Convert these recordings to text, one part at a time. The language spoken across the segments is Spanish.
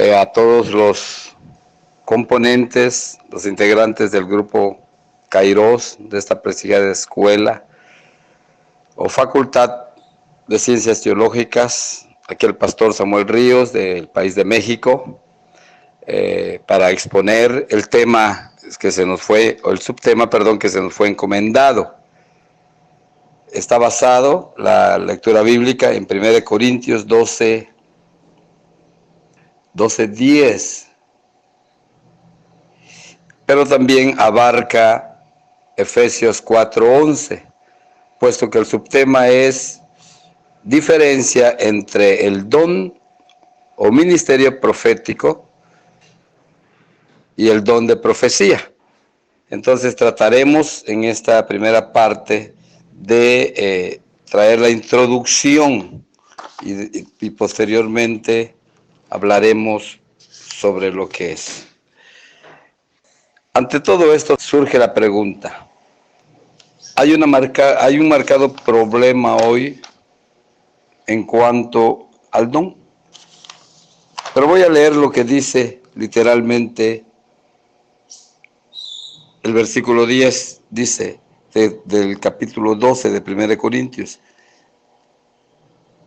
a todos los componentes, los integrantes del grupo Kairos, de esta prestigiada escuela o facultad de Ciencias Teológicas, aquí el pastor Samuel Ríos del país de México, para exponer el tema que se nos fue, o el subtema, perdón, que se nos fue encomendado. Está basado la lectura bíblica en 1 Corintios 12:10, pero también abarca Efesios 4:11, puesto que el subtema es diferencia entre el don o ministerio profético y el don de profecía. Entonces trataremos en esta primera parte de traer la introducción y posteriormente hablaremos sobre lo que es. Ante todo esto surge la pregunta. Hay un marcado problema hoy en cuanto al don. Pero voy a leer lo que dice literalmente el versículo 10, dice, del capítulo 12 de 1 Corintios.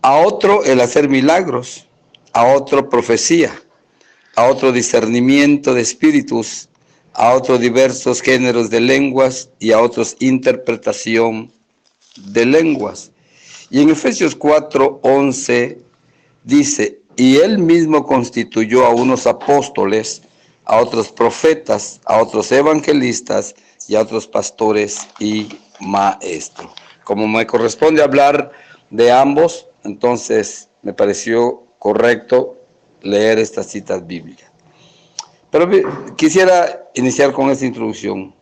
A otro el hacer milagros, a otro profecía, a otro discernimiento de espíritus, a otros diversos géneros de lenguas y a otros interpretación de lenguas. Y en Efesios 4:11 dice, y él mismo constituyó a unos apóstoles, a otros profetas, a otros evangelistas y a otros pastores y maestros. Como me corresponde hablar de ambos, entonces me pareció correcto leer estas citas bíblicas. Pero quisiera iniciar con esta introducción.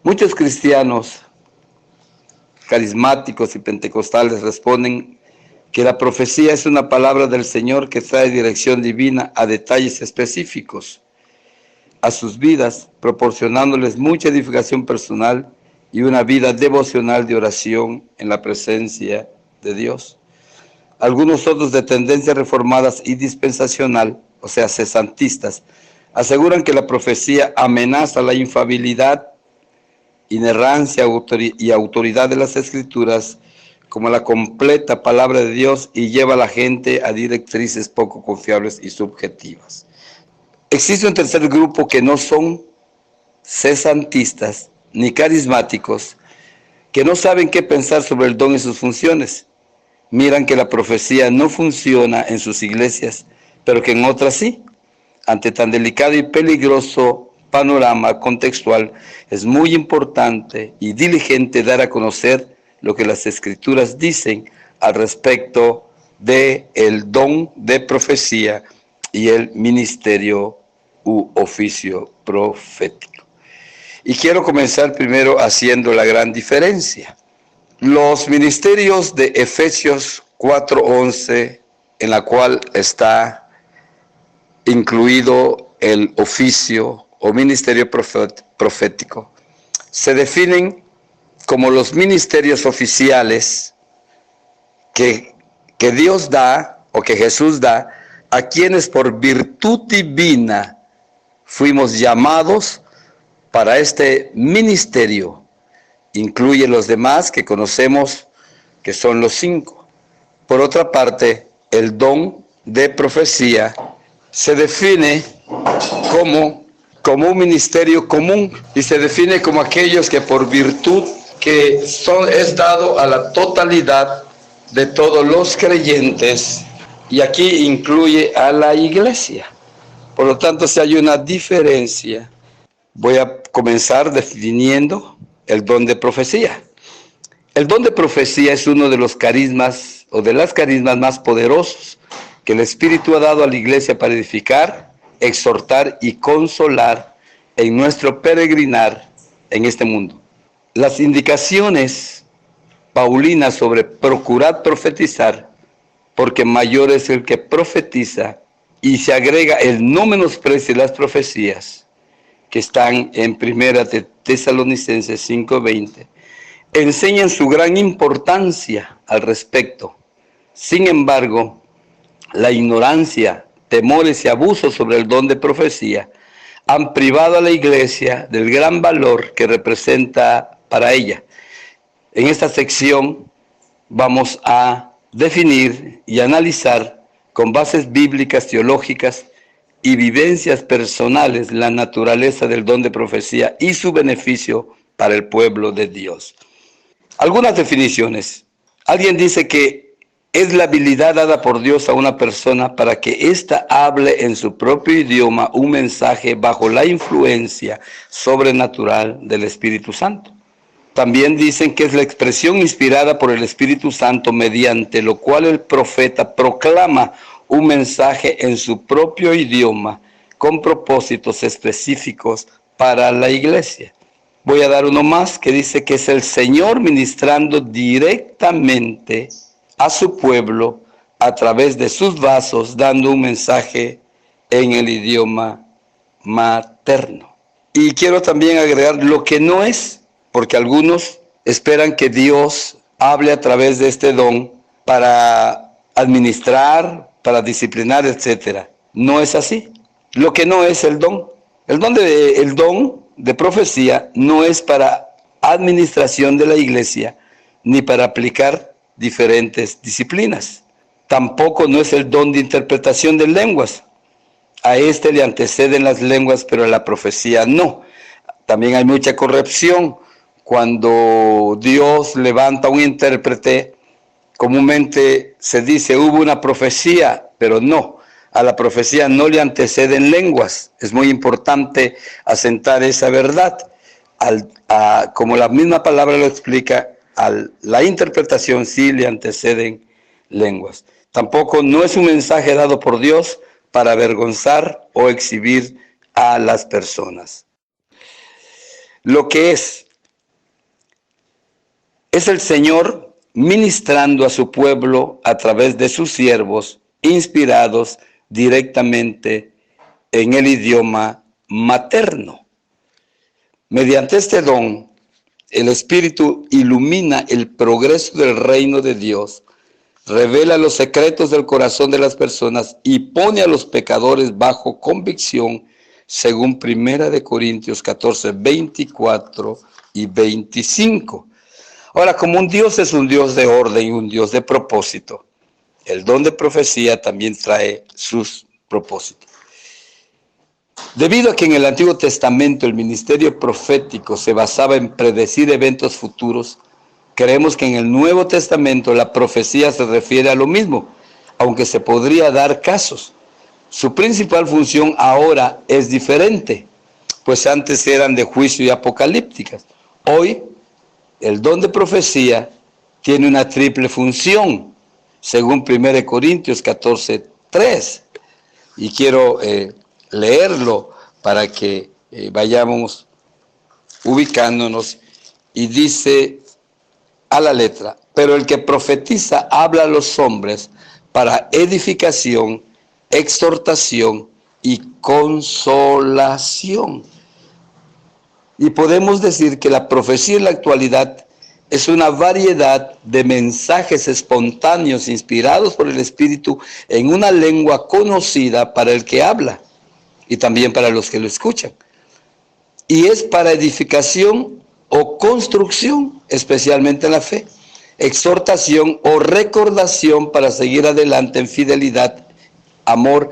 Muchos cristianos carismáticos y pentecostales responden que la profecía es una palabra del Señor que trae dirección divina a detalles específicos a sus vidas, proporcionándoles mucha edificación personal y una vida devocional de oración en la presencia de Dios. Algunos otros de tendencias reformadas y dispensacional, o sea, cesantistas, aseguran que la profecía amenaza la infalibilidad, inerrancia y autoridad de las Escrituras como la completa palabra de Dios y lleva a la gente a directrices poco confiables y subjetivas. Existe un tercer grupo que no son cesantistas ni carismáticos, que no saben qué pensar sobre el don y sus funciones. Miran que la profecía no funciona en sus iglesias, pero que en otras sí. Ante tan delicado y peligroso panorama contextual, es muy importante y diligente dar a conocer lo que las Escrituras dicen al respecto de el don de profecía y el ministerio u oficio profético. Y quiero comenzar primero haciendo la gran diferencia. Los ministerios de Efesios 4:11, en la cual está incluido el oficio o ministerio profético, se definen como los ministerios oficiales que Dios da o que Jesús da a quienes por virtud divina fuimos llamados para este ministerio. Incluye los demás que conocemos, que son los 5. Por otra parte, el don de profecía se define como un ministerio común y se define como aquellos que por virtud que es dado a la totalidad de todos los creyentes, y aquí incluye a la iglesia. Por lo tanto, si hay una diferencia, voy a comenzar definiendo el don de profecía. El don de profecía es uno de los carismas o de las carismas más poderosos que el Espíritu ha dado a la iglesia para edificar, exhortar y consolar en nuestro peregrinar en este mundo. Las indicaciones paulinas sobre procurar profetizar, porque mayor es el que profetiza, y se agrega el no menosprecie las profecías, que están en 1 Tesalonicenses 5:20, enseñan su gran importancia al respecto. Sin embargo, la ignorancia temores y abusos sobre el don de profecía han privado a la iglesia del gran valor que representa para ella. En esta sección vamos a definir y analizar con bases bíblicas, teológicas y vivencias personales la naturaleza del don de profecía y su beneficio para el pueblo de Dios. Algunas definiciones. Alguien dice que es la habilidad dada por Dios a una persona para que ésta hable en su propio idioma un mensaje bajo la influencia sobrenatural del Espíritu Santo. También dicen que es la expresión inspirada por el Espíritu Santo mediante lo cual el profeta proclama un mensaje en su propio idioma con propósitos específicos para la iglesia. Voy a dar uno más que dice que es el Señor ministrando directamente a su pueblo a través de sus vasos, dando un mensaje en el idioma materno. Y quiero también agregar lo que no es, porque algunos esperan que Dios hable a través de este don para administrar, para disciplinar, etc. No es así. Lo que no es el don. El don de profecía no es para administración de la iglesia, ni para aplicar diferentes disciplinas. Tampoco no es el don de interpretación de lenguas. A este le anteceden las lenguas, pero a la profecía no. También hay mucha corrupción. Cuando Dios levanta un intérprete, comúnmente se dice hubo una profecía, pero no. A la profecía no le anteceden lenguas. Es muy importante asentar esa verdad. Como la misma palabra lo explica, a la interpretación sí le anteceden lenguas. Tampoco no es un mensaje dado por Dios para avergonzar o exhibir a las personas. Lo que es el Señor ministrando a su pueblo a través de sus siervos, inspirados directamente en el idioma materno. Mediante este don, el Espíritu ilumina el progreso del reino de Dios, revela los secretos del corazón de las personas y pone a los pecadores bajo convicción, según 1 Corintios 14, 24 y 25. Ahora, como un Dios es un Dios de orden y un Dios de propósito, el don de profecía también trae sus propósitos. Debido a que en el Antiguo Testamento el ministerio profético se basaba en predecir eventos futuros, creemos que en el Nuevo Testamento la profecía se refiere a lo mismo, aunque se podría dar casos. Su principal función ahora es diferente, pues antes eran de juicio y apocalípticas. Hoy, el don de profecía tiene una triple función, según 1 Corintios 14, 3. Y quiero leerlo para que vayamos ubicándonos. Y dice a la letra: pero el que profetiza habla a los hombres para edificación, exhortación y consolación. Y podemos decir que la profecía en la actualidad es una variedad de mensajes espontáneos inspirados por el Espíritu en una lengua conocida para el que habla y también para los que lo escuchan. Y es para edificación o construcción, especialmente en la fe, exhortación o recordación para seguir adelante en fidelidad, amor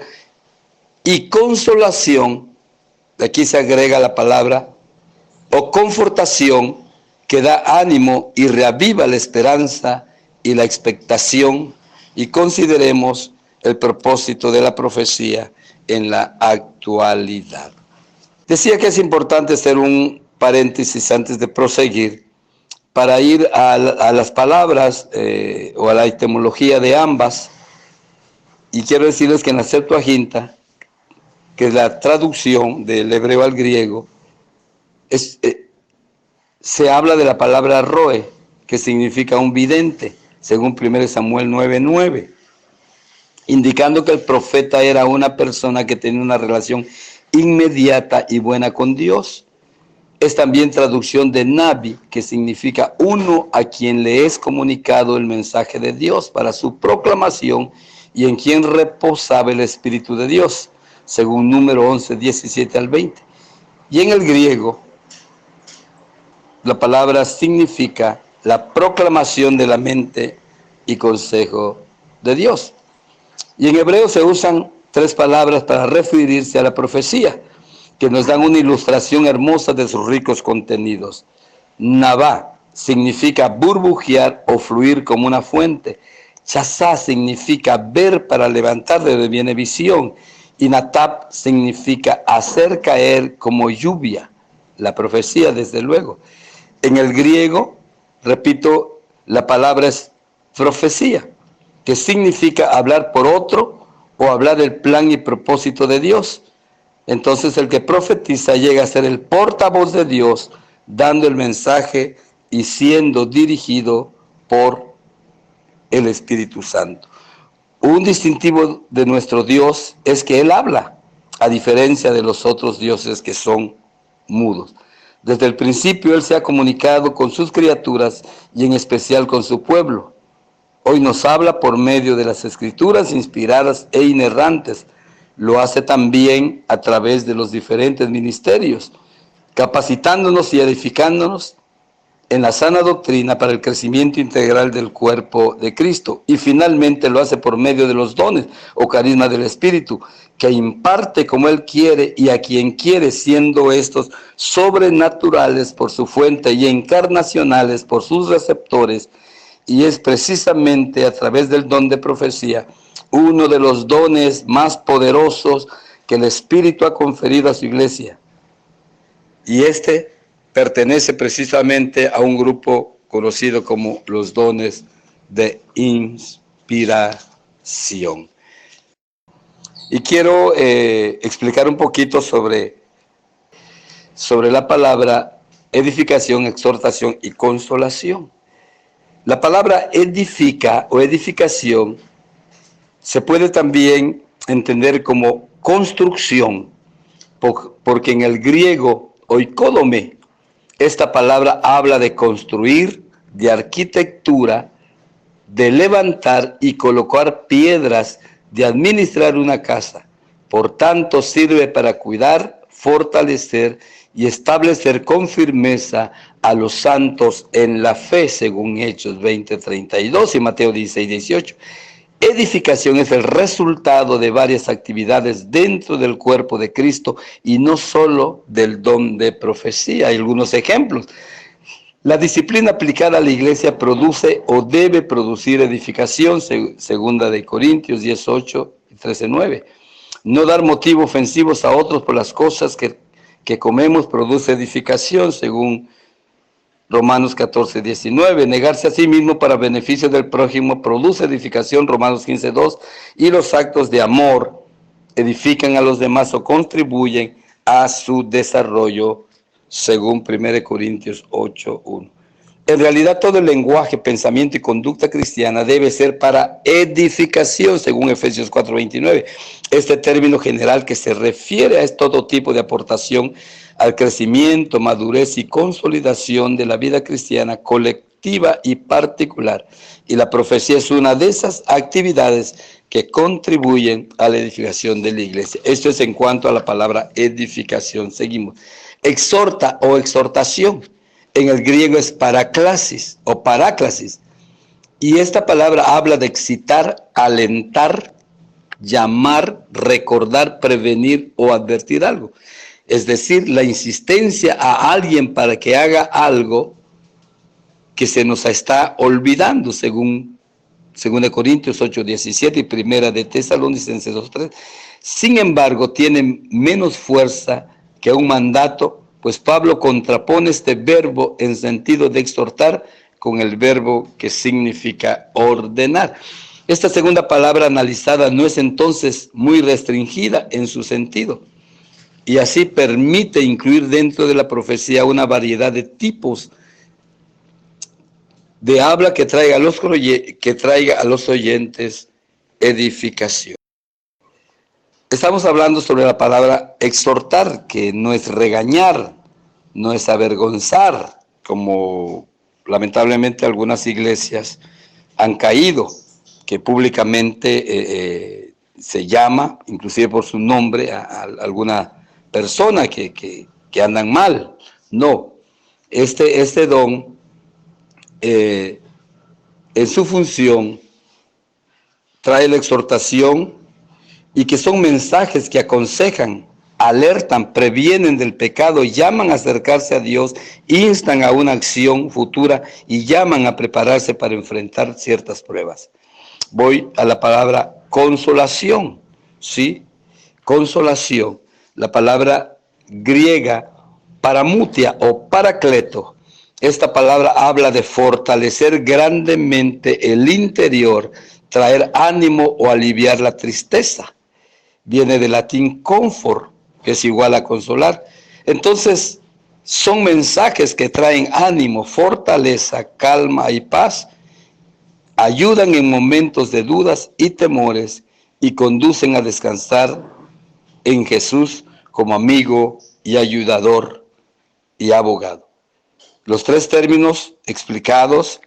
y consolación. De aquí se agrega la palabra o confortación, que da ánimo y reaviva la esperanza y la expectación. Y consideremos el propósito de la profecía en la actualidad. Decía que es importante hacer un paréntesis antes de proseguir para ir a las palabras o a la etimología de ambas. Y quiero decirles que en la Septuaginta, que es la traducción del hebreo al griego, se habla de la palabra roe, que significa un vidente, según 1 Samuel 9:9, indicando que el profeta era una persona que tenía una relación inmediata y buena con Dios. Es también traducción de nabi, que significa uno a quien le es comunicado el mensaje de Dios para su proclamación y en quien reposaba el Espíritu de Dios, según Número 11, 17 al 20. Y en el griego, la palabra significa la proclamación de la mente y consejo de Dios. Y en hebreo se usan 3 palabras para referirse a la profecía, que nos dan una ilustración hermosa de sus ricos contenidos. Nabá significa burbujear o fluir como una fuente. Chazá significa ver para levantar, de donde viene visión. Y Natab significa hacer caer como lluvia. La profecía, desde luego. En el griego, repito, la palabra es profecía, que significa hablar por otro o hablar del plan y propósito de Dios. Entonces el que profetiza llega a ser el portavoz de Dios, dando el mensaje y siendo dirigido por el Espíritu Santo. Un distintivo de nuestro Dios es que Él habla, a diferencia de los otros dioses que son mudos. Desde el principio Él se ha comunicado con sus criaturas y en especial con su pueblo. Hoy nos habla por medio de las Escrituras inspiradas e inerrantes. Lo hace también a través de los diferentes ministerios, capacitándonos y edificándonos en la sana doctrina para el crecimiento integral del cuerpo de Cristo. Y finalmente lo hace por medio de los dones o carismas del Espíritu, que imparte como Él quiere y a quien quiere, siendo estos sobrenaturales por su fuente y encarnacionales por sus receptores. Y es precisamente a través del don de profecía uno de los dones más poderosos que el Espíritu ha conferido a su iglesia. Y este pertenece precisamente a un grupo conocido como los dones de inspiración. Y quiero explicar un poquito sobre la palabra edificación, exhortación y consolación. La palabra edifica o edificación se puede también entender como construcción, porque en el griego oikodome, esta palabra habla de construir, de arquitectura, de levantar y colocar piedras, de administrar una casa. Por tanto, sirve para cuidar, fortalecer y establecer con firmeza a los santos en la fe, según Hechos 20:32 y Mateo 16:18. Edificación es el resultado de varias actividades dentro del cuerpo de Cristo y no solo del don de profecía. Hay algunos ejemplos. La disciplina aplicada a la iglesia produce o debe producir edificación, segunda de Corintios 10:8 y 13:9. No dar motivos ofensivos a otros por las cosas que comemos produce edificación, según Romanos 14:19. Negarse a sí mismo para beneficio del prójimo produce edificación, Romanos 15:2. Y los actos de amor edifican a los demás o contribuyen a su desarrollo, según 1 Corintios 8:1. En realidad todo el lenguaje, pensamiento y conducta cristiana debe ser para edificación, según Efesios 4:29. Este término general que se refiere a todo tipo de aportación al crecimiento, madurez y consolidación de la vida cristiana colectiva y particular. Y la profecía es una de esas actividades que contribuyen a la edificación de la iglesia. Esto es en cuanto a la palabra edificación. Seguimos. Exhorta o exhortación. En el griego es paráclasis o paráclasis. Y esta palabra habla de excitar, alentar, llamar, recordar, prevenir o advertir algo. Es decir, la insistencia a alguien para que haga algo que se nos está olvidando, según 2 Corintios 8:17 y primera de Tesalonicenses 2:3. Sin embargo, tiene menos fuerza que un mandato, pues Pablo contrapone este verbo en sentido de exhortar con el verbo que significa ordenar. Esta segunda palabra analizada no es entonces muy restringida en su sentido, y así permite incluir dentro de la profecía una variedad de tipos de habla que traiga a los oyentes edificación. Estamos hablando sobre la palabra exhortar, que no es regañar, no es avergonzar, como lamentablemente algunas iglesias han caído. que públicamente se llama, inclusive por su nombre, a alguna persona que andan mal. No, este don, en su función, trae la exhortación y que son mensajes que aconsejan, alertan, previenen del pecado, llaman a acercarse a Dios, instan a una acción futura y llaman a prepararse para enfrentar ciertas pruebas. Voy a la palabra consolación, ¿sí? Consolación, la palabra griega paramutia o paracleto. Esta palabra habla de fortalecer grandemente el interior, traer ánimo o aliviar la tristeza. Viene del latín confort, que es igual a consolar. Entonces, son mensajes que traen ánimo, fortaleza, calma y paz, ayudan en momentos de dudas y temores y conducen a descansar en Jesús como amigo y ayudador y abogado. Los tres términos explicados,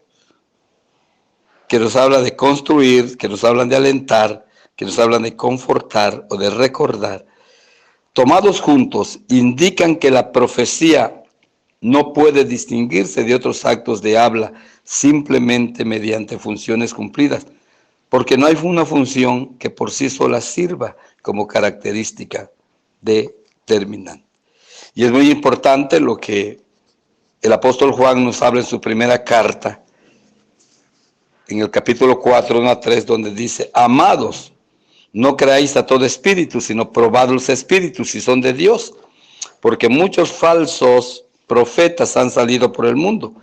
que nos habla de construir, que nos hablan de alentar, que nos hablan de confortar o de recordar, tomados juntos, indican que la profecía no puede distinguirse de otros actos de habla simplemente mediante funciones cumplidas, porque no hay una función que por sí sola sirva como característica determinante. Y es muy importante lo que el apóstol Juan nos habla en su primera carta, en el capítulo 4, 1 a 3, donde dice: amados, no creáis a todo espíritu, sino probad los espíritus si son de Dios, porque muchos falsos profetas han salido por el mundo.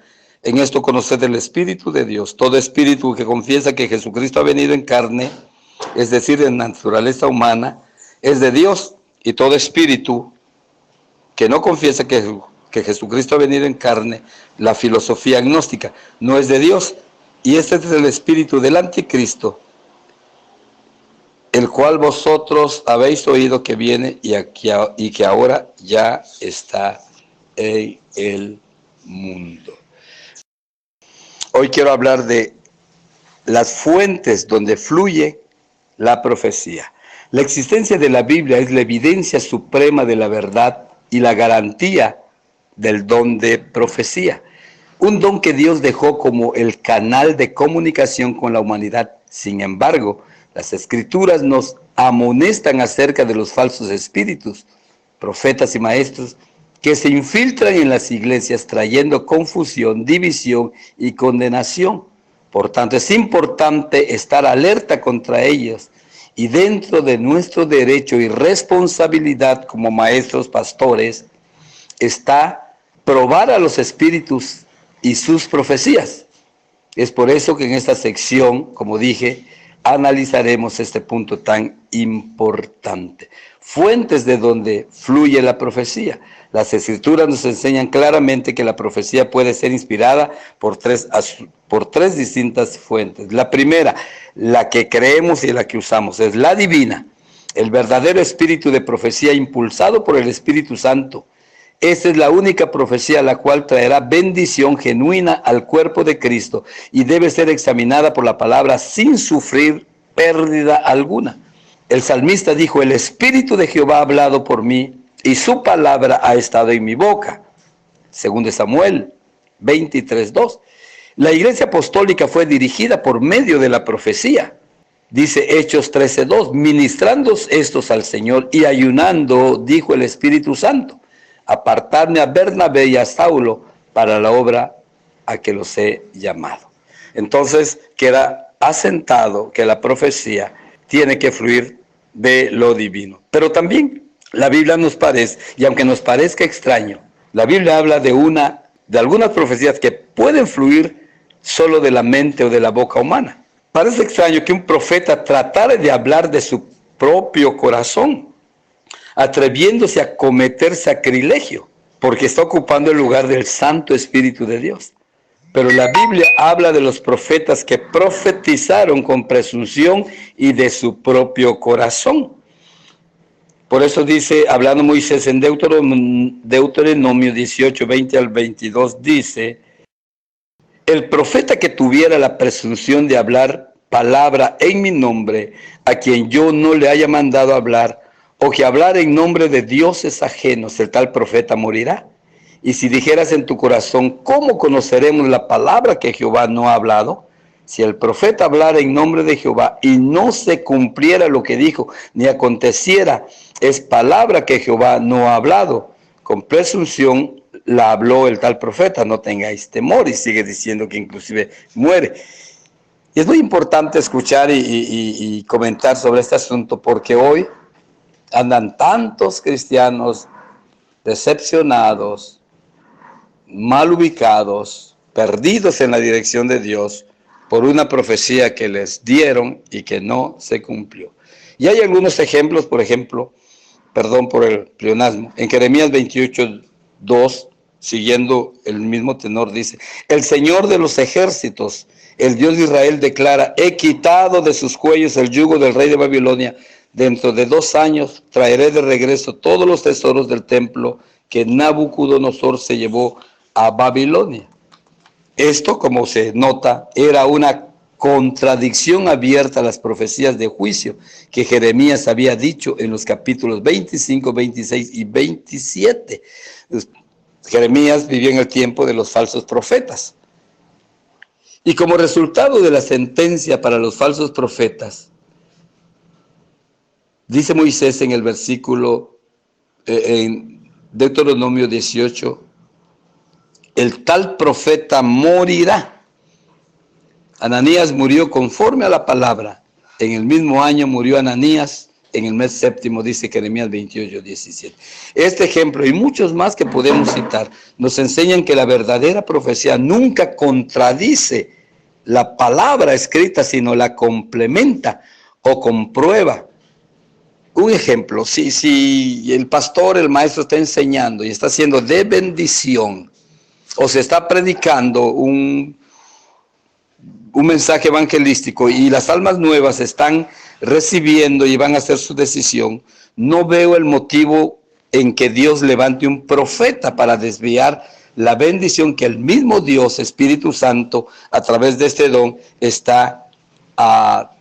En esto conoced el Espíritu de Dios. Todo espíritu que confiesa que Jesucristo ha venido en carne, es decir, en naturaleza humana, es de Dios. Y todo espíritu que no confiesa que Jesucristo ha venido en carne, la filosofía gnóstica, no es de Dios. Y este es el espíritu del anticristo, el cual vosotros habéis oído que viene y que ahora ya está en el mundo. Hoy quiero hablar de las fuentes donde fluye la profecía. La existencia de la Biblia es la evidencia suprema de la verdad y la garantía del don de profecía. Un don que Dios dejó como el canal de comunicación con la humanidad. Sin embargo, las Escrituras nos amonestan acerca de los falsos espíritus, profetas y maestros, que se infiltran en las iglesias trayendo confusión, división y condenación. Por tanto, es importante estar alerta contra ellos y dentro de nuestro derecho y responsabilidad como maestros, pastores, está probar a los espíritus y sus profecías. Es por eso que en esta sección, como dije, analizaremos este punto tan importante. Fuentes de donde fluye la profecía. Las Escrituras nos enseñan claramente que la profecía puede ser inspirada por tres distintas fuentes. La primera, la que creemos y la que usamos, es la divina, el verdadero espíritu de profecía impulsado por el Espíritu Santo. Esa es la única profecía la cual traerá bendición genuina al cuerpo de Cristo y debe ser examinada por la palabra sin sufrir pérdida alguna. El salmista dijo: el Espíritu de Jehová ha hablado por mí y su palabra ha estado en mi boca. Según de Samuel 23:2. La iglesia apostólica fue dirigida por medio de la profecía. Dice Hechos 13:2, ministrando estos al Señor y ayunando, dijo el Espíritu Santo: apartadme a Bernabé y a Saulo para la obra a que los he llamado. Entonces queda asentado que la profecía tiene que fluir de lo divino. Pero también la Biblia nos parece, y aunque nos parezca extraño, la Biblia habla de algunas profecías que pueden fluir solo de la mente o de la boca humana. Parece extraño que un profeta tratara de hablar de su propio corazón, atreviéndose a cometer sacrilegio, porque está ocupando el lugar del Santo Espíritu de Dios. Pero la Biblia habla de los profetas que profetizaron con presunción y de su propio corazón. Por eso dice, hablando Moisés en Deuteronomio 18, 20 al 22, dice: el profeta que tuviera la presunción de hablar palabra en mi nombre, a quien yo no le haya mandado hablar, o que hablar en nombre de dioses ajenos, el tal profeta morirá. Y si dijeras en tu corazón, ¿cómo conoceremos la palabra que Jehová no ha hablado? Si el profeta hablara en nombre de Jehová y no se cumpliera lo que dijo, ni aconteciera, es palabra que Jehová no ha hablado. Con presunción la habló el tal profeta, no tengáis temor, y sigue diciendo que inclusive muere. Y es muy importante escuchar y comentar sobre este asunto, porque hoy andan tantos cristianos decepcionados, mal ubicados, perdidos en la dirección de Dios, por una profecía que les dieron y que no se cumplió. Y hay algunos ejemplos, por ejemplo, perdón por el pleonasmo, en Jeremías 28:2, siguiendo el mismo tenor, dice: el Señor de los ejércitos, el Dios de Israel, declara: he quitado de sus cuellos el yugo del rey de Babilonia. Dentro de 2 años traeré de regreso todos los tesoros del templo que Nabucodonosor se llevó a Babilonia. Esto, como se nota, era una contradicción abierta a las profecías de juicio que Jeremías había dicho en los capítulos 25, 26 y 27. Jeremías vivió en el tiempo de los falsos profetas. Y como resultado de la sentencia para los falsos profetas, dice Moisés en el versículo, en Deuteronomio 18, el tal profeta morirá. Ananías murió conforme a la palabra. En el mismo año murió Ananías, en el mes séptimo, dice Jeremías 28:17. Este ejemplo y muchos más que podemos citar nos enseñan que la verdadera profecía nunca contradice la palabra escrita, sino la complementa o comprueba. Un ejemplo, si el pastor, el maestro está enseñando y está haciendo de bendición, o se está predicando un mensaje evangelístico y las almas nuevas están recibiendo y van a hacer su decisión, no veo el motivo en que Dios levante un profeta para desviar la bendición que el mismo Dios, Espíritu Santo, a través de este don, está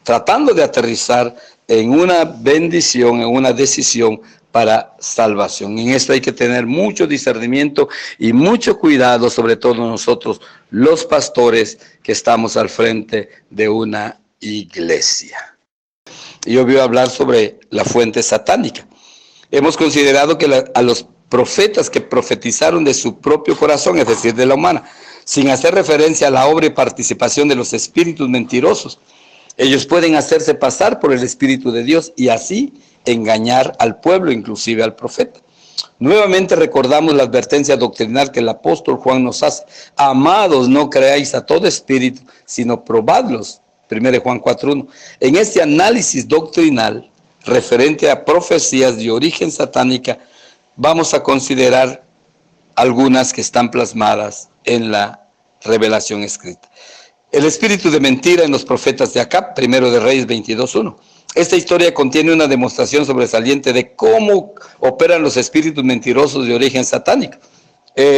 tratando de aterrizar en una bendición, en una decisión para salvación. En esto hay que tener mucho discernimiento y mucho cuidado, sobre todo nosotros, los pastores que estamos al frente de una iglesia. Yo voy a hablar sobre la fuente satánica. Hemos considerado que a los profetas que profetizaron de su propio corazón, es decir, de la humana, sin hacer referencia a la obra y participación de los espíritus mentirosos, ellos pueden hacerse pasar por el Espíritu de Dios y así engañar al pueblo, inclusive al profeta. Nuevamente recordamos la advertencia doctrinal que el apóstol Juan nos hace: amados, no creáis a todo espíritu, sino probadlos. 1 Juan 4:1. En este análisis doctrinal referente a profecías de origen satánica, vamos a considerar algunas que están plasmadas en la revelación escrita. El espíritu de mentira en los profetas de Acab, 1 de Reyes 22:1. Esta historia contiene una demostración sobresaliente de cómo operan los espíritus mentirosos de origen satánico.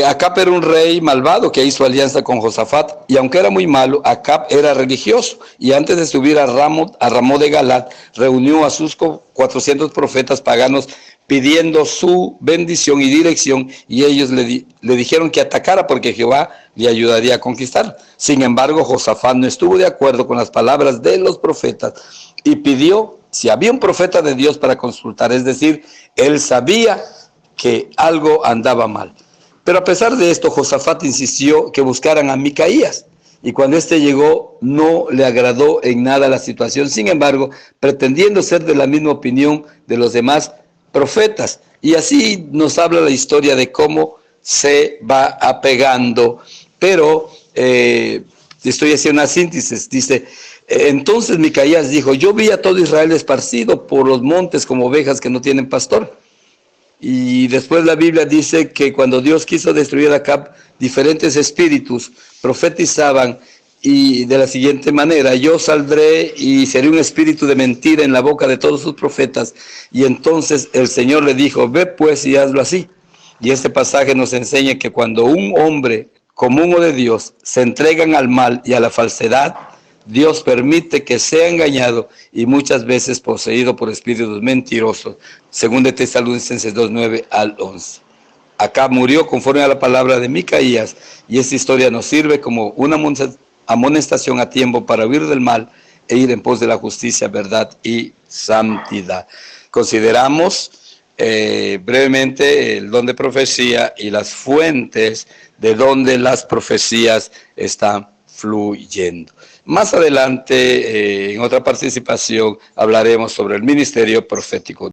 Acab era un rey malvado que hizo alianza con Josafat, y aunque era muy malo, Acab era religioso, y antes de subir a Ramón de Galad, reunió a sus 400 profetas paganos pidiendo su bendición y dirección, y ellos le dijeron que atacara porque Jehová le ayudaría a conquistar. Sin embargo, Josafat no estuvo de acuerdo con las palabras de los profetas y pidió si había un profeta de Dios para consultar, es decir, él sabía que algo andaba mal. Pero a pesar de esto, Josafat insistió que buscaran a Micaías, y cuando éste llegó no le agradó en nada la situación. Sin embargo, pretendiendo ser de la misma opinión de los demás profetas, y así nos habla la historia de cómo se va apegando. Pero estoy haciendo una síntesis. Dice: entonces Micaías dijo: yo vi a todo Israel esparcido por los montes como ovejas que no tienen pastor. Y después la Biblia dice que cuando Dios quiso destruir a Acab, diferentes espíritus profetizaban y de la siguiente manera: yo saldré y seré un espíritu de mentira en la boca de todos sus profetas. Y entonces el Señor le dijo: ve pues y hazlo así. Y este pasaje nos enseña que cuando un hombre común o de Dios se entregan al mal y a la falsedad, Dios permite que sea engañado y muchas veces poseído por espíritus mentirosos, según de Tesalonicenses 2:9 al 11. Acab murió conforme a la palabra de Micaías, y esta historia nos sirve como una amonestación a tiempo para huir del mal e ir en pos de la justicia, verdad y santidad. Consideramos brevemente el don de profecía y las fuentes de donde las profecías están fluyendo. Más adelante, en otra participación, hablaremos sobre el ministerio profético.